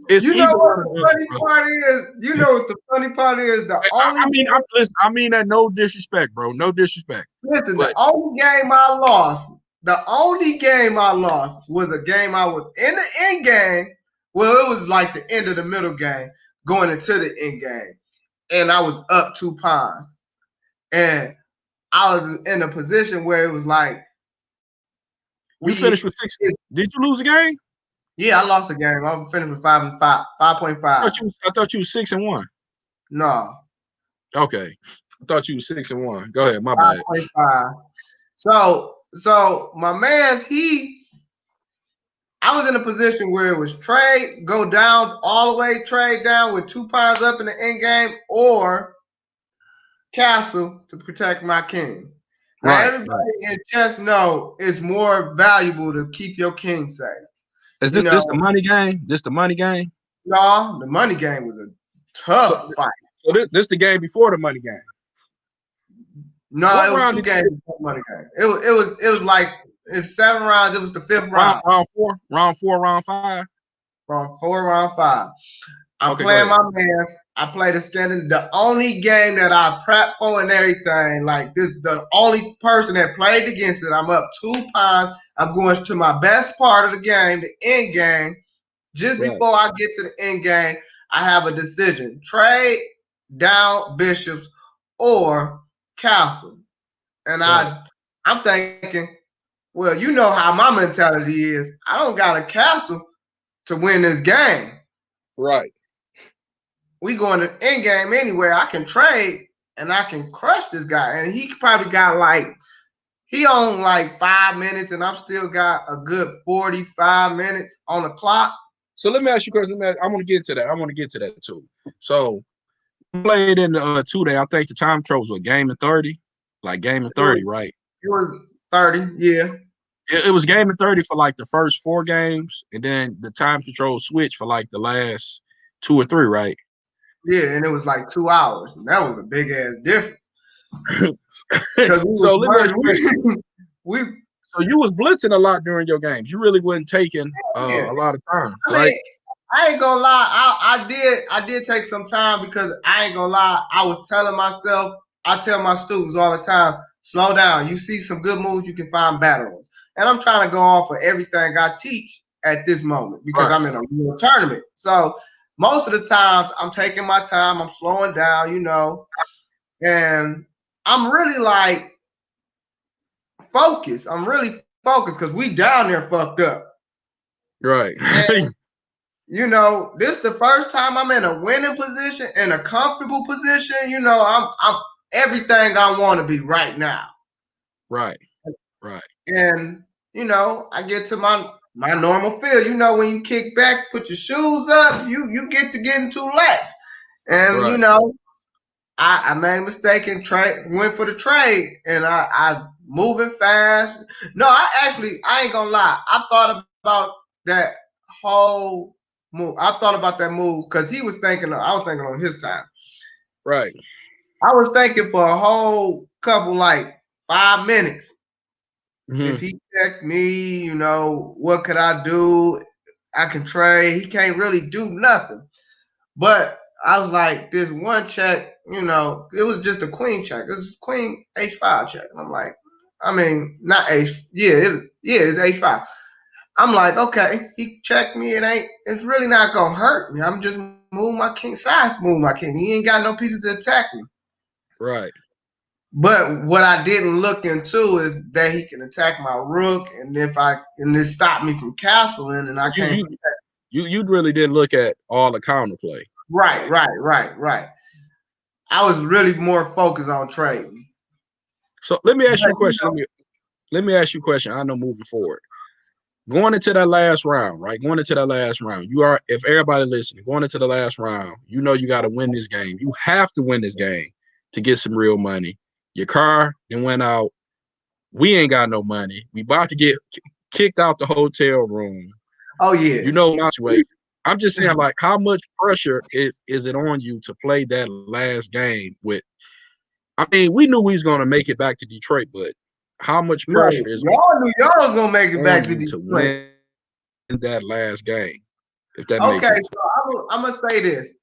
It's what the funny part is? You know what the funny part is? I mean that no disrespect, bro. No disrespect. Listen, the only game I lost was a game I was in the end game. Well, it was like the end of the middle game, going into the end game, and I was up 2 pawns, and I was in a position where it was like we finished with 6. Did you lose a game? Yeah, I lost a game. I finished with 5.5. I thought you was 6-1. No. Okay. I thought you was 6-1. Go ahead. My bad. 5.5. So my man, I was in a position where it was trade, go down all the way, trade down with 2 pawns up in the end game, or castle to protect my king. Now, everybody in chess know it's more valuable to keep your king safe. Is this the money game? This the money game? No, the money game was a tough fight. So this the game before the money game? No, it was 2 games before the money game. It was like it's 7 rounds. It was the 5th round. Round 4, round 5. Round 4, round 5. I'm playing my man. I played the Scandinavian. The only game that I prepped for and everything, like this, the only person that played against it. I'm up 2 pawns. I'm going to my best part of the game, the end game. Just before I get to the end game, I have a decision: trade down bishops or castle. And I'm thinking, well, you know how my mentality is. I don't got a castle to win this game. Right. We going to end game anyway. I can trade and I can crush this guy. And he probably got he on like 5 minutes, and I'm still got a good 45 minutes on the clock. So let me ask you a question. I want to get to that. I want to get to that too. So played in the 2 day. I think the time control was a game and 30, like game and 30, right? It was 30, yeah. It was game and 30 for like the first 4 games, and then the time control switched for like the last 2 or 3, right? Yeah, and it was like 2 hours, and that was a big ass difference. So let me ask you a question. we So you was blitzing a lot during your games. You really wasn't taking a lot of time, right? I ain't gonna lie. I did take some time because I ain't gonna lie. I was telling myself, I tell my students all the time, slow down. You see some good moves, you can find better ones. And I'm trying to go off of everything I teach at this moment because I'm in a real tournament. So most of the times I'm taking my time, I'm slowing down, and I'm really like focused. I'm really focused because we down there fucked up. Right. This is the first time I'm in a winning position, in a comfortable position. I'm everything I want to be right now. Right. And I get to my normal feel. When you kick back, put your shoes up, you get to getting too lax. And I made a mistake and went for the trade, and I moving fast. No, I ain't gonna lie. I thought about that whole move. I thought about that move because I was thinking on his time. Right. I was thinking for a whole couple, like 5 minutes. Mm-hmm. If he checked me, what could I do? I can trade. He can't really do nothing. But I was like, this one check, it was just a queen check. It was queen H5 check. And I'm like, not H. Yeah, it's H5. I'm like, okay, he checked me. It's really not gonna hurt me. I'm just move my king, move my king. He ain't got no pieces to attack me. Right. But what I didn't look into is that he can attack my rook, and this stopped me from castling, and I can't. You really didn't look at all the counterplay. Right. I was really more focused on trading. So let me ask you a question. Let me ask you a question. I know moving forward, going into that last round, right? Going into that last round, if everybody listening, going into the last round, you got to win this game. You have to win this game to get some real money. Your car then went out. We ain't got no money. We about to get kicked out the hotel room. Oh yeah. My situation. I'm just saying, like, how much pressure is it on you to play that last game with? I mean, we knew we was gonna make it back to Detroit, but how much pressure is y'all knew y'all was gonna make it back to Detroit to win that last game? If that makes sense. So I'm gonna say this.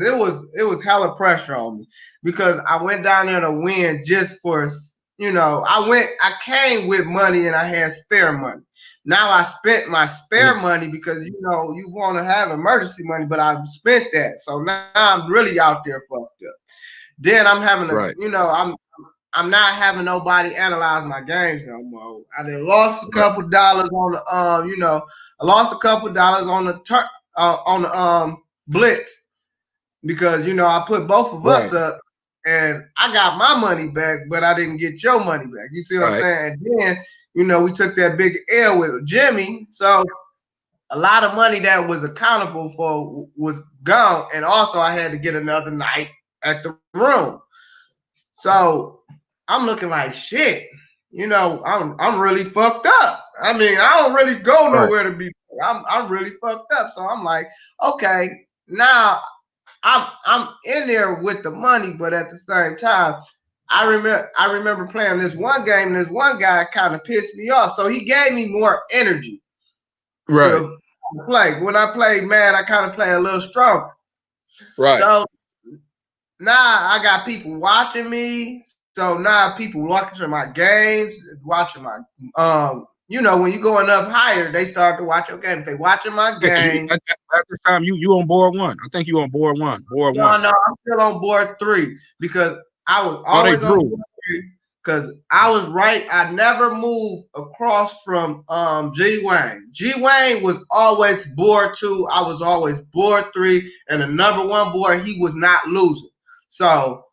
It was hella pressure on me because I went down there to win just for I came with money and I had spare money. Now I spent my spare money because you want to have emergency money, but I've spent that. So now I'm really out there fucked up. Then I'm having I'm not having nobody analyze my games no more. I done lost a couple dollars on the I lost a couple dollars on the blitz because I put both of us up and I got my money back, but I didn't get your money back. You see what I'm saying? And then we took that big L with Jimmy, so a lot of money that was accountable for was gone, and also I had to get another night at the room. So I'm looking like shit. I'm really fucked up. I don't really go nowhere to be. I'm really fucked up. So I'm like, okay, now I'm in there with the money, but at the same time, I remember playing this one game, and this one guy kind of pissed me off. So he gave me more energy. Right. Like when I played mad, I kind of play a little stronger. Right. So now I got people watching me. So now people watching my games, watching my when you going up higher, they start to watch your game. They watching my game. At the time, you on board 1. I think you on board 1. No, I'm still on board 3 because I was always on board 3 because I was right. I never moved across from G Wayne. G Wayne was always board 2. I was always board 3, and the number 1 board he was not losing. So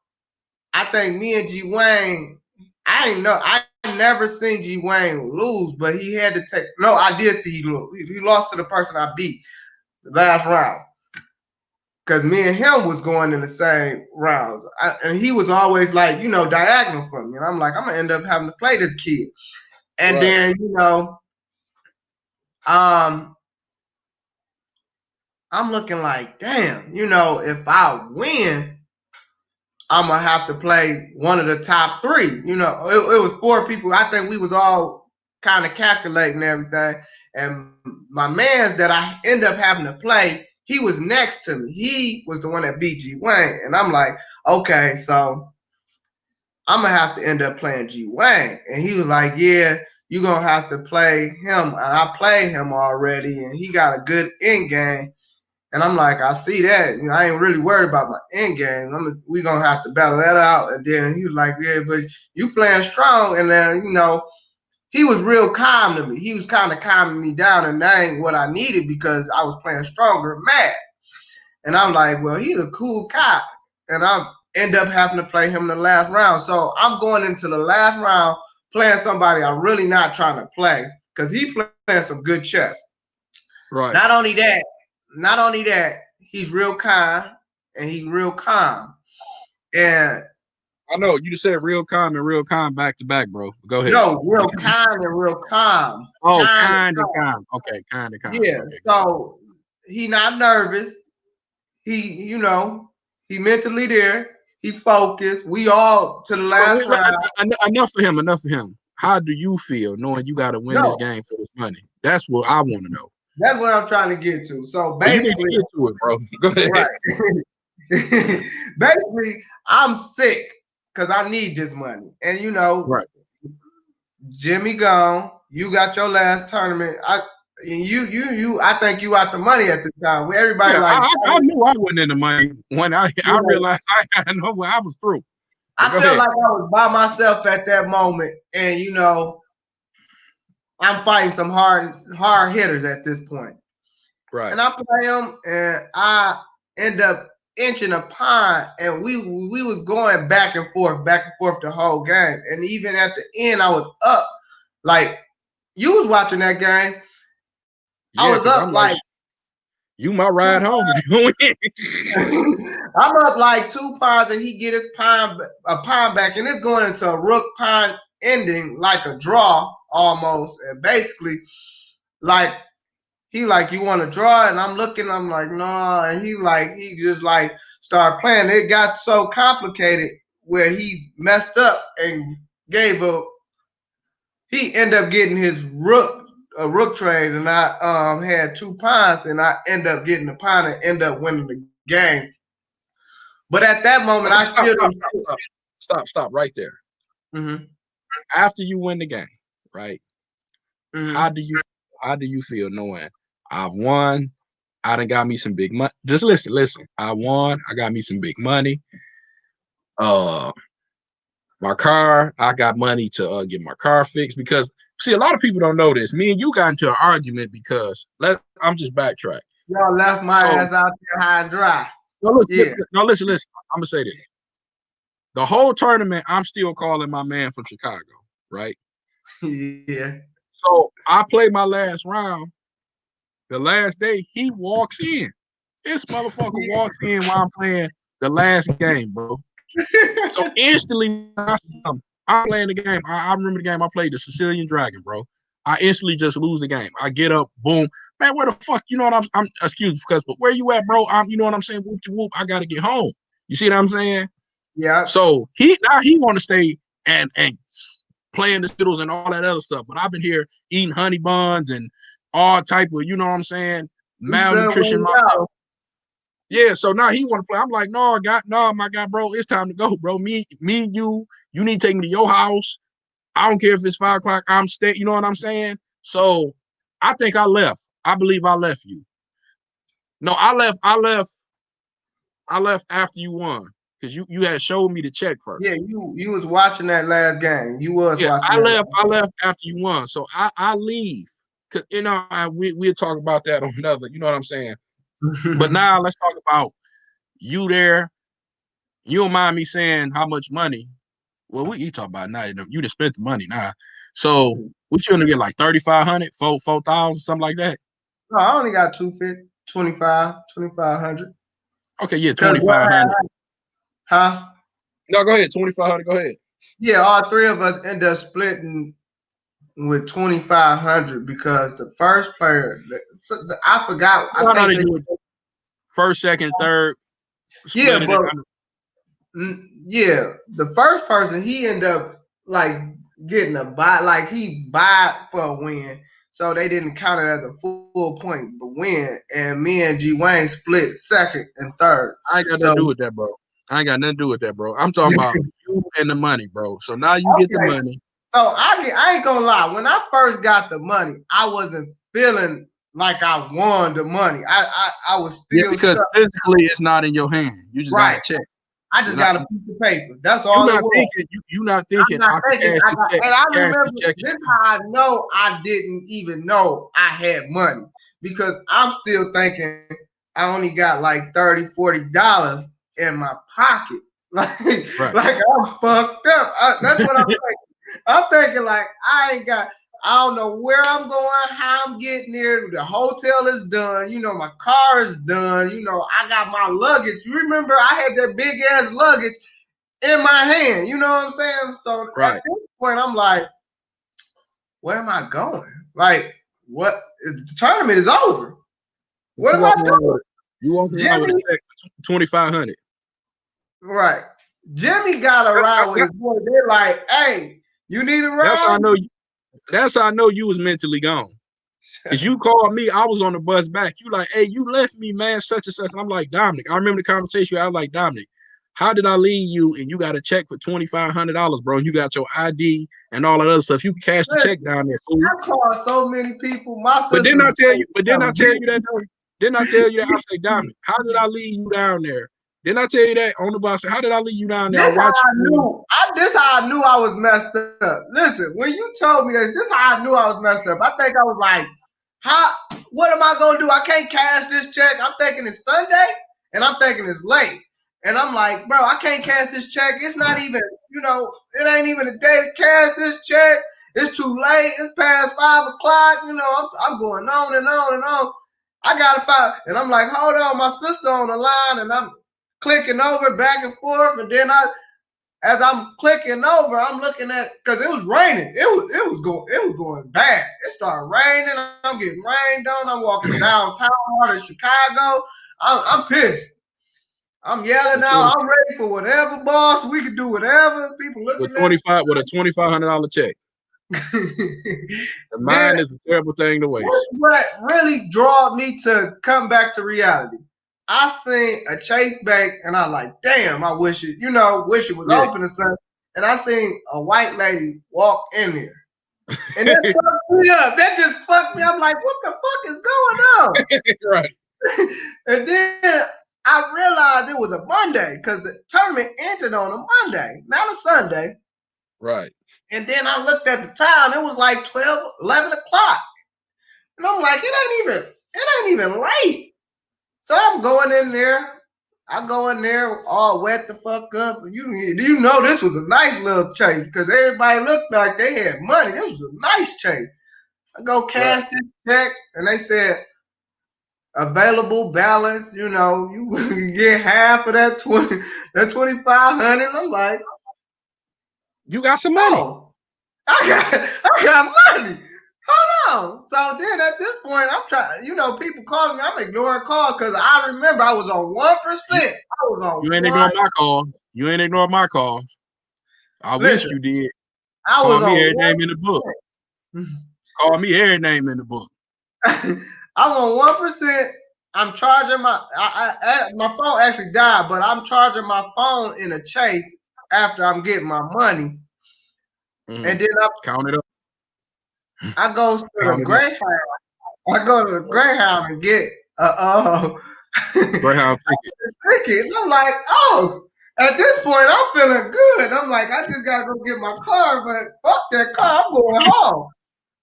I think me and G Wayne, I I never seen G Wayne lose, but he had to take. No, I did see he lose. He lost to the person I beat the last round. Because me and him was going in the same rounds. And he was always like, diagonal from me. And I'm like, I'm going to end up having to play this kid. And then, I'm looking like, damn, if I win, I'm going to have to play one of the top three. It was 4 people. I think we was all kind of calculating everything. And my man's that I end up having to play, he was next to me. He was the one that beat G Wayne. And I'm like, okay, so I'm going to have to end up playing G Wayne. And he was like, yeah, you're going to have to play him. And I played him already, and he got a good end game. And I'm like, I see that. I ain't really worried about my end game. We're going to have to battle that out. And then he was like, yeah, but you playing strong. And then, he was real calm to me. He was kind of calming me down, and that ain't what I needed because I was playing stronger, mad. And I'm like, well, he's a cool cop. And I end up having to play him in the last round. So I'm going into the last round playing somebody I'm really not trying to play because he playing some good chess. Right. Not only that, he's real kind and he's real calm. And I know you just said real calm and real calm back to back, bro. Go ahead. No, real kind and real calm. Oh, kind and calm. Okay, kind and calm. Yeah. Okay. So he not nervous. He, he mentally there. He focused. We all to the last round. Enough for him. Enough for him. How do you feel knowing you got to win this game for this money? That's what I want to know. That's what I'm trying to get to. So basically, you need to get to it, bro. Go ahead. Right. Basically, I'm sick because I need this money, and right. Jimmy gone. You got your last tournament. I think you out the money at the time. Everybody I knew I wasn't in the money when I realized I know I was through. I felt like I was by myself at that moment, and I'm fighting some hard hitters at this point. Right. And I play them, and I end up inching a pine, and we was going back and forth the whole game. And even at the end, I was up. Like, you was watching that game. Yeah, I was up like you my ride home. I'm up like 2 pines, and he get his pine back, and it's going into a rook pine ending, like a draw almost. And basically, like, he like, you want to draw? And I'm looking, I'm like, no. And he just started playing. It got so complicated where he messed up and he ended up getting his rook trade, and I had 2 pines, and I end up getting the pine and end up winning the game. But at that moment, stop right there. Mm-hmm. After you win the game, right? Mm-hmm. How do you feel knowing I've won? I done got me some big money. Just listen. I won. I got me some big money. My car, I got money to get my car fixed because see, a lot of people don't know this. Me and you got into an argument because I'm just backtrack. Y'all left my ass out there high and dry. Listen. I'm gonna say this. The whole tournament, I'm still calling my man from Chicago, right? Yeah. So I played my last round. The last day, he walks in. This motherfucker walks in while I'm playing the last game, bro. So instantly, I'm playing the game. I remember the game I played, the Sicilian Dragon, bro. I instantly just lose the game. I get up, boom, man. Where the fuck? You know what I'm excuse me, but where you at, bro? You know what I'm saying? Whoop de whoop. I gotta get home. You see what I'm saying? Yeah. So he want to stay and playing the Skittles and all that other stuff. But I've been here eating honey buns and all type of, you know what I'm saying, malnutrition myself. Yeah, so now he want to play. I'm like, no, my guy, bro, it's time to go, bro. Me, you need to take me to your house. I don't care if it's 5 o'clock. I'm staying. You know what I'm saying? So I think I left. I believe I left you. No, I left after you won because you had showed me the check first. Yeah, you was watching that last game. You was watching. I left after you won, so I leave because we'll talk about that on another. You know what I'm saying? But now let's talk about you there. You don't mind me saying how much money Well, we talk about now. You just spent the money now. So what you gonna get like 3,500, 4,000, something like that? No, I only got 250, 2,500. Okay, yeah, 2,500. Huh? No, go ahead. 2,500. Go ahead. Yeah, all three of us end up splitting with 2,500 because the first player, I forgot. No, I think they do it first, second, third. Yeah, Split but it. yeah, the first person he ended up like getting a buy, like he buy for a win, so they didn't count it as a full point win. And me and G Wayne split second and third. I ain't got nothing to do with that, bro. I ain't got nothing to do with that, bro. I'm talking about you and the money, bro. So now you get the money. So I ain't gonna lie. When I first got the money, I wasn't feeling like I won the money. I was still because stuck. Physically it's not in your hand. You just got a check. I just got a piece of paper. That's all it was. You're not thinking. I'm not thinking. And I remember this is how I know I didn't even know I had money because I'm still thinking I only got like $30, $40 in my pocket. Like I'm fucked up. That's what I'm thinking. I'm thinking like I don't know where I'm going, how I'm getting there. The hotel is done. You know, my car is done. You know, I got my luggage. You remember I had that big ass luggage in my hand. You know what I'm saying? So at this point, I'm like, where am I going? Like, what? The tournament is over. What am I doing? You walking around with a check for 2,500. Right. Jimmy got a ride with his boy. They're like, hey, you need a ride? That's how I know you was mentally gone. Because you called me, I was on the bus back. You like, hey, you left me, man, such and such. And I'm like, Dominic, I remember the conversation. I was like, Dominic, how did I leave you and you got a check for $2,500, bro? And you got your ID and all that other stuff. You can cash the check down there, fool. I called so many people. My sister. But didn't I tell you that? Didn't I tell you that? I say, Dominic, how did I leave you down there? Didn't I tell you that on the bus? How did I leave you down there? This how I knew I was messed up. Listen, when you told me this is how I knew I was messed up. I think I was like, what am I gonna do? I can't cash this check. I'm thinking it's Sunday and I'm thinking it's late. And I'm like, bro, I can't cash this check. It's not even, it ain't even a day to cash this check. It's too late. It's past 5 o'clock. I'm going on and on and on. I gotta find, and I'm like, hold on, my sister on the line, and I'm clicking over back and forth, and then as I'm clicking over, I'm looking at because it was raining. It was going bad. It started raining. I'm getting rained on. I'm walking downtown out of Chicago. I'm pissed. I'm yelling out. I'm ready for whatever, boss. We can do whatever. People looking with a $2,500 check. The mind is a terrible thing to waste. What really drawed me to come back to reality? I seen a Chase Bank and I like, damn, I wish it was open or something. And I seen a white lady walk in there. And that fucked me up. That just fucked me up. Like, what the fuck is going on? Right. And then I realized it was a Monday because the tournament ended on a Monday, not a Sunday. Right. And then I looked at the time. It was like 12, 11 o'clock. And I'm like, it ain't even late. So I'm going in there. I go in there all wet the fuck up. You know this was a nice little chase because everybody looked like they had money. This was a nice chase. I go cash this check and they said available balance. You can get half of that 2,500. I'm like, you got some money. Oh, I got money. Hold on. So then at this point, I'm trying, people calling me, I'm ignoring calls because I remember I was on 1%. I was on You ain't ignoring my calls. You ain't ignoring my calls. I wish you did. Call me every name in the book. Call me every name in the book. I'm on 1%. I'm charging my phone actually died, but I'm charging my phone in a Chase after I'm getting my money. Mm-hmm. And then I count it up. I go to the Greyhound. I go to the Greyhound and get Greyhound ticket. And I'm like, at this point, I'm feeling good. I'm like, I just gotta go get my car, but fuck that car. I'm going home.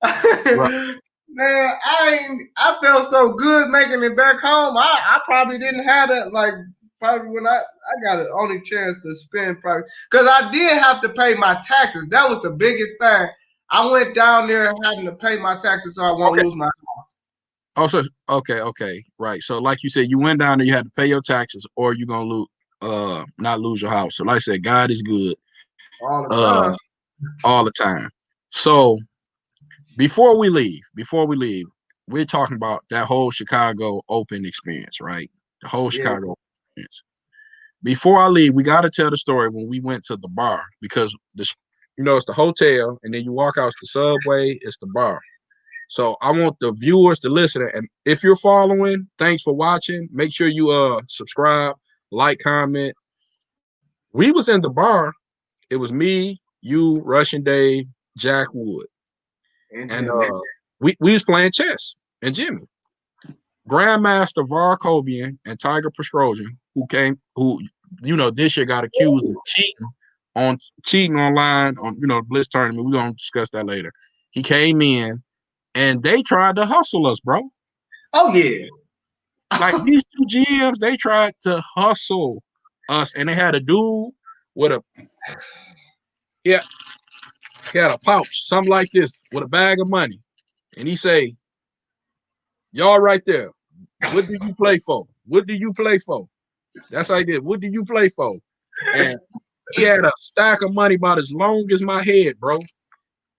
Right. Man, I felt so good making it back home. I probably didn't have that like Probably when I got an only chance to spend, probably because I did have to pay my taxes. That was the biggest thing. I went down there having to pay my taxes so I won't lose my house. Oh, so okay, right. So like you said, you went down there, you had to pay your taxes, or you're gonna not lose your house. So like I said, God is good All the time. all the time. So before we leave, we're talking about that whole Chicago Open experience, right? The whole Chicago experience. Before I leave, we got to tell the story when we went to the bar, because it's the hotel, and then you walk out, it's the subway, it's the bar. So I want the viewers to listen, and if you're following, thanks for watching. Make sure you subscribe, like, comment. We was in the bar. It was me, you, Russian Dave, Jack Wood, and we was playing chess, and Jimmy, Grandmaster Varkovian and Tiger Pestrosian, who this year got accused of cheating online on Blitz tournament. We're gonna discuss that later. He came in and they tried to hustle us, bro. Oh yeah. Like these two GMs, they tried to hustle us, and they had a dude with he had a pouch, something like this, with a bag of money. And he say, "Y'all right there, what do you play for? What do you play for?" That's how he did. What do you play for? And he had a stack of money about as long as my head, bro.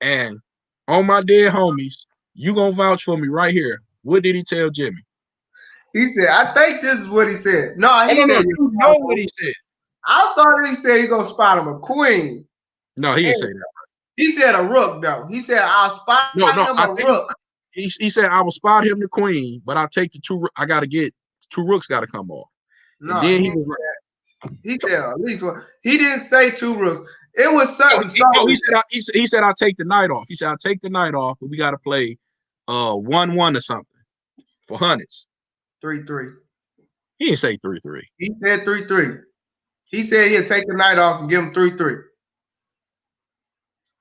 And on my dead homies, you gonna vouch for me right here. What did he tell Jimmy? He said, I think this is what he said. No, he no, said, you know what he said. I thought he said he gonna spot him a queen. No, he didn't say that. He said a rook, though. He said, I'll spot him a rook. He said, I will spot him the queen, but I'll take the two. I got to get two rooks, got to come off. No, and then he said at least one. He didn't say two rooks. It was something. He said, I'll take the night off. He said, I'll take the night off, but we got to play 1-1 or something for hundreds. 3-3. He didn't say 3-3. He said 3-3. He said he'll take the night off and give him 3-3.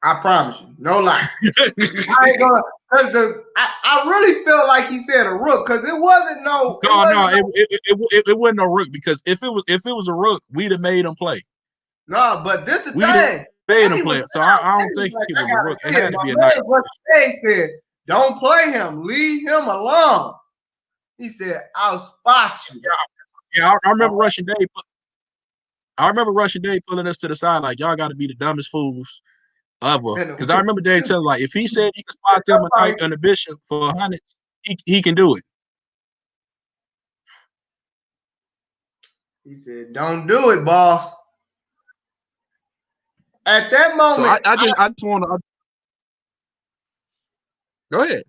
I promise you, no lie. I ain't gonna, because I really felt like he said a rook, because it wasn't no. It wasn't no rook, because if it was a rook, we'd have made him play. No, but this the thing. Made him play. So I don't think it was a rook. It had to be a night. What they said, don't play him. Leave him alone. He said, I'll spot you. Yeah, I remember Russian Dave. I remember Russian Dave pulling us to the side like, y'all got to be the dumbest fools ever. Because I remember Dave telling like, if he said he could spot them a night on the Bishop for hundreds, he can do it. He said, don't do it, boss. At that moment, so I just want to go ahead.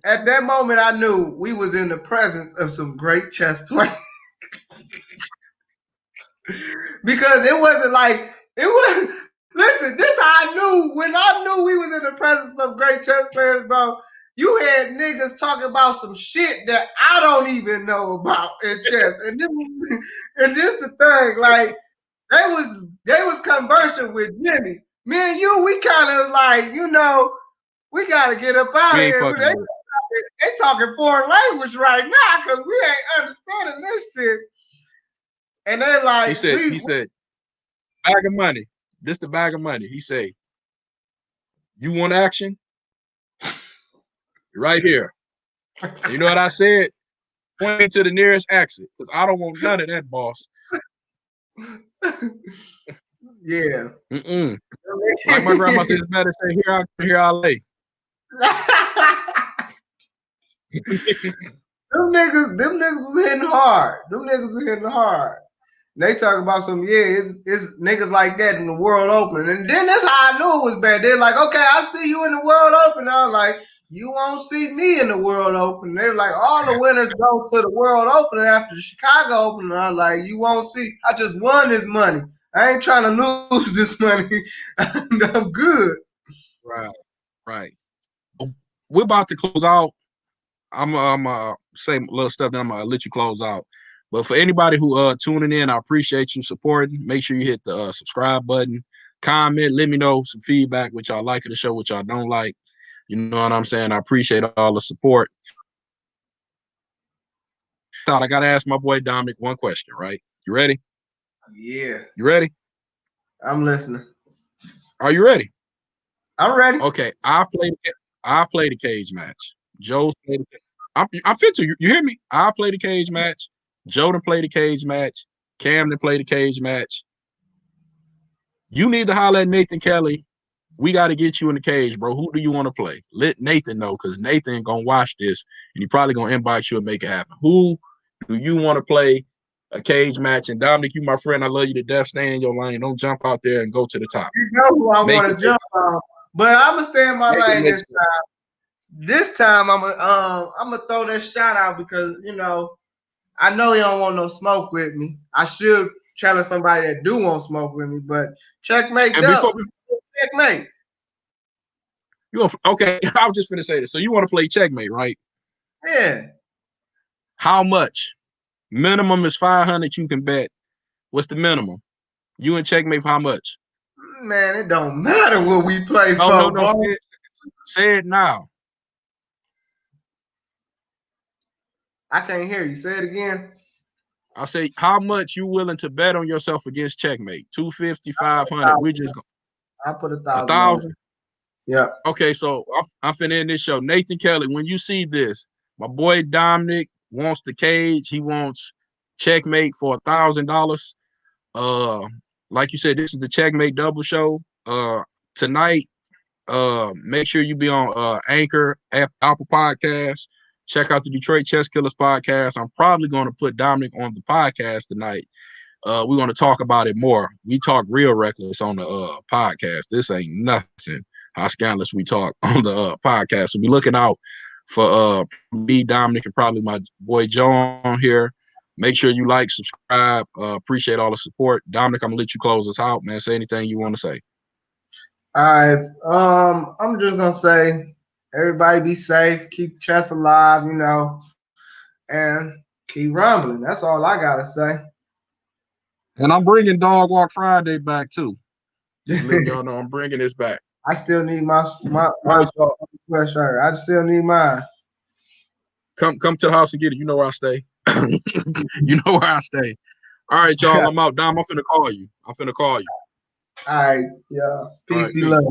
At that moment, I knew we was in the presence of some great chess players. Because it wasn't like it was. Listen, this how I knew. When I knew we was in the presence of great chess players, bro. You had niggas talking about some shit that I don't even know about in chess, and this the thing. Like they was conversing with Jimmy. Me and you, we kind of like, we gotta get up out of here. They talking foreign language right now because we ain't understanding this shit. And they're like, he said, bag of money. This the bag of money. He said, you want action? Right here. You know what I said? Point to the nearest exit, because I don't want none of that, boss. Yeah. Like my grandma said, it's better say, here I lay. Them niggas was hitting hard. They talk about some, it's niggas like that in the World Open. And then that's how I knew it was bad. They're like, okay, I see you in the World Open. I was like, you won't see me in the World Open. They're like, all the winners go to the World Open after the Chicago Open. And I was like, you won't see. I just won this money. I ain't trying to lose this money. I'm good. Right. We're about to close out. I'm say a little stuff, then I'm gonna let you close out. But for anybody who tuning in, I appreciate you supporting. Make sure you hit the subscribe button, comment, let me know some feedback, what y'all like of the show, what y'all don't like. You know what I'm saying? I appreciate all the support. I gotta ask my boy Dominic one question, right? You ready? Yeah. You ready? I'm listening. Are you ready? I'm ready. Okay, I play the cage match. Joe's played the I'm fit to you hear me? I play the cage match. Joe play the cage match. Camden play the cage match. You need to holler at Nathan Kelly. We got to get you in the cage, bro. Who do you want to play? Let Nathan know, because Nathan gonna watch this and he probably gonna invite you and make it happen. Who do you want to play a cage match? And Dominic, you my friend. I love you to death. Stay in your lane. Don't jump out there and go to the top. You know who I want to jump on, but I'm gonna stay in my lane this time. This time I'm gonna throw that shot out because I know you don't want no smoke with me. I should challenge somebody that do want smoke with me, but checkmate Double. Checkmate. Okay, I was just gonna say this. So you want to play checkmate, right? Yeah. How much? Minimum is 500. You can bet. What's the minimum? You and checkmate for how much? Man, it don't matter what we play for. No. Say it now. I can't hear you. Say it again. I'll say how much you willing to bet on yourself against checkmate? 250, 500. We just I put 1,000. 1,000. Yeah. Okay, so I'm finna end this show. Nathan Kelly, when you see this, my boy Dominic wants the cage. He wants checkmate for $1,000. Like you said, this is the Checkmate Double Show. Tonight, make sure you be on Anchor, Apple Podcasts. Check out the Detroit Chess Killers podcast. I'm probably going to put Dominic on the podcast tonight. We're going to talk about it more. We talk real reckless on the podcast. This ain't nothing how scandalous we talk on the podcast. So be looking out for me, Dominic, and probably my boy Joe on here. Make sure you like, subscribe. Appreciate all the support. Dominic, I'm gonna let you close us out, man. Say anything you want to say. All right. I'm just gonna say, everybody be safe, keep chess alive, and keep rumbling. That's all I gotta say. And I'm bringing Dog Walk Friday back too. Just letting y'all know I'm bringing this back. I still need my sweatshirt. I still need mine. Come to the house and get it. You know where I stay. You know where I stay. All right, y'all. I'm out. Dom, I'm finna call you. All right. Yeah. Peace be love.